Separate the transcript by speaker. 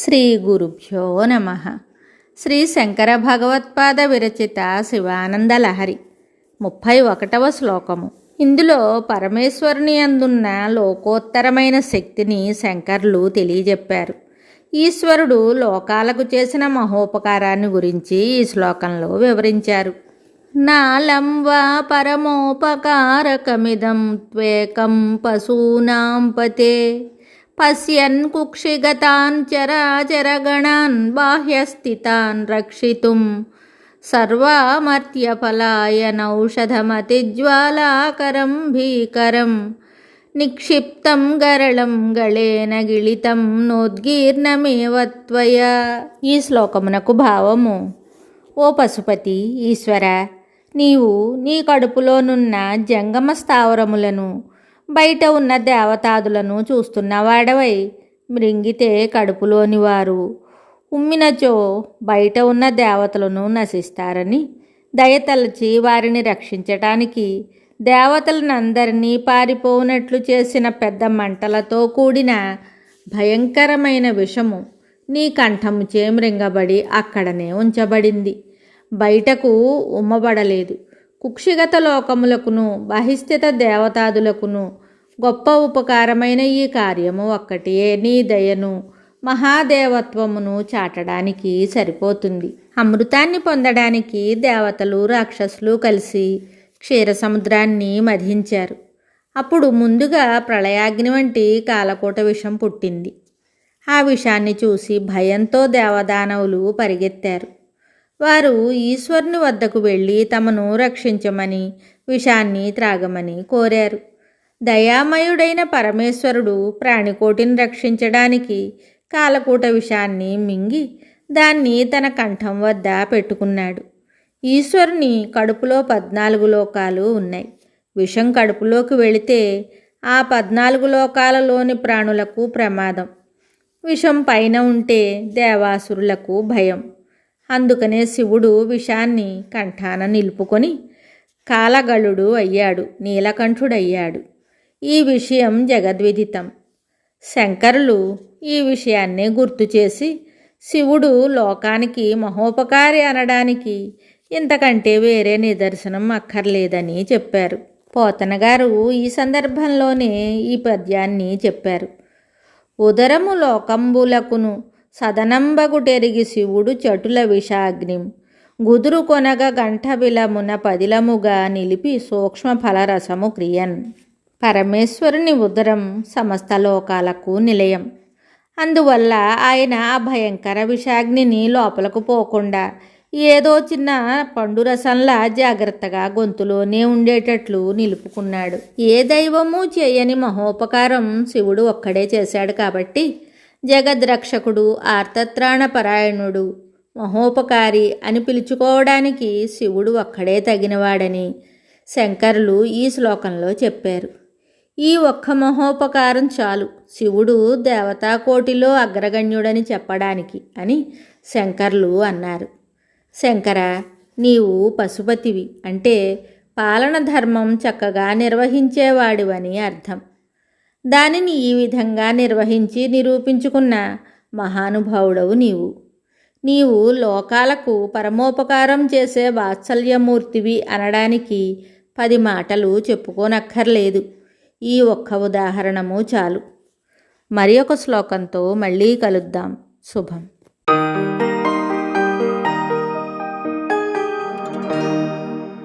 Speaker 1: శ్రీ గురుభ్యో నమః. శ్రీ శంకర భగవత్పాద విరచిత శివానందలహరి 31వ శ్లోకము. ఇందులో పరమేశ్వరుని అందున్న లోకోత్తరమైన శక్తిని శంకర్లు తెలియజెప్పారు. ఈశ్వరుడు లోకాలకు చేసిన మహోపకారాన్ని గురించి ఈ శ్లోకంలో వివరించారు. నాలం వా పరమోపకారకమిదం త్వేకం పశూనాం పతే పశ్యన్ కుక్షిగతాన్ చరాచరగణాన్ బాహ్యస్థితాన్ రక్షితుం సర్వామర్త్యపలాయనౌషధమతిజ్వాలాకరం భీకరం నిక్షిప్తం గరళం గళేన గిళితం నోద్గీర్ణమేవ త్వయా. ఈ శ్లోకమునకు భావము: ఓ పశుపతి ఈశ్వర, నీవు నీ కడుపులోనున్న జంగమ స్థావరములను, బయట ఉన్న దేవతాదులను చూస్తున్నవాడవై, మృంగితే కడుపులోని వారు, ఉమ్మినచో బయట ఉన్న దేవతలను నశిస్తారని దయతలచి వారిని రక్షించటానికి దేవతలనందరినీ పారిపోనట్లు చేసిన పెద్ద మంటలతో కూడిన భయంకరమైన విషము నీ కంఠముచే మృంగబడి అక్కడనే ఉంచబడింది. బయటకు ఉమ్మబడలేదు. కుక్షిగత లోకములకును బహిస్థిత దేవతాదులకును గొప్ప ఉపకారమైన ఈ కార్యము ఒక్కటే నీ దయను మహాదేవత్వమును చాటడానికి సరిపోతుంది. అమృతాన్ని పొందడానికి దేవతలు రాక్షసులు కలిసి క్షీరసముద్రాన్ని మధించారు. అప్పుడు ముందుగా ప్రళయాగ్ని వంటి కాలకూట విషం పుట్టింది. ఆ విషాన్ని చూసి భయంతో దేవదానవులు పరిగెత్తారు. వారు ఈశ్వరుని వద్దకు వెళ్ళి తమను రక్షించమని, విషాన్ని త్రాగమని కోరారు. దయామయుడైన పరమేశ్వరుడు ప్రాణికోటిని రక్షించడానికి కాలకూట విషాన్ని మింగి దాన్ని తన కంఠం వద్ద పెట్టుకున్నాడు. ఈశ్వరుని కడుపులో 14 లోకాలు ఉన్నాయి. విషం కడుపులోకి వెళితే ఆ 14 లోకాలలోని ప్రాణులకు ప్రమాదం. విషం పైన ఉంటే దేవాసురులకు భయం. అందుకనే శివుడు విషాన్ని కంఠాన నిలుపుకొని కాలగళుడు అయ్యాడు, నీలకంఠుడయ్యాడు. ఈ విషయం జగద్విదితం. శంకరులు ఈ విషయాన్ని గుర్తు చేసి శివుడు లోకానికి మహోపకారి అనడానికి ఇంతకంటే వేరే నిదర్శనం అక్కర్లేదని చెప్పారు. పోతన గారు ఈ సందర్భంలోనే ఈ పద్యాన్ని చెప్పారు. ఉదరము లోకంబులకును సదనంబగుటెరిగి శివుడు చటుల విషాగ్నిం గుదురు కొనగ గంఠబిలమున పదిలముగా నిలిపి సూక్ష్మ ఫలరసము క్రియన్. పరమేశ్వరుని ఉదరం సమస్త లోకాలకు నిలయం. అందువల్ల ఆయన ఆ భయంకర విషాగ్నిని లోపలకు పోకుండా ఏదో చిన్న పండురసంలా జాగ్రత్తగా గొంతులోనే ఉండేటట్లు నిలుపుకున్నాడు. ఏ దైవము చేయని మహోపకారం శివుడు ఒక్కడే చేశాడు కాబట్టి జగద్రక్షకుడు, ఆర్తత్రాణపరాయణుడు, మహోపకారి అని పిలుచుకోవడానికి శివుడు ఒక్కడే తగినవాడని శంకరులు ఈ శ్లోకంలో చెప్పారు. ఈ ఒక్క మహోపకారం చాలు శివుడు దేవతాకోటిలో అగ్రగణ్యుడని చెప్పడానికి అని శంకరులు అన్నారు. శంకర, నీవు పశుపతివి అంటే పాలన ధర్మం చక్కగా నిర్వహించేవాడివని అర్థం. దానిని ఈ విధంగా నిర్వహించి నిరూపించుకున్న మహానుభావుడవు నీవు లోకాలకు పరమోపకారం చేసే వాత్సల్యమూర్తివి అనడానికి 10 మాటలు చెప్పుకోనక్కర్లేదు. ఈ ఒక్క ఉదాహరణము చాలు. మరి ఒక శ్లోకంతో మళ్ళీ కలుద్దాం. శుభం.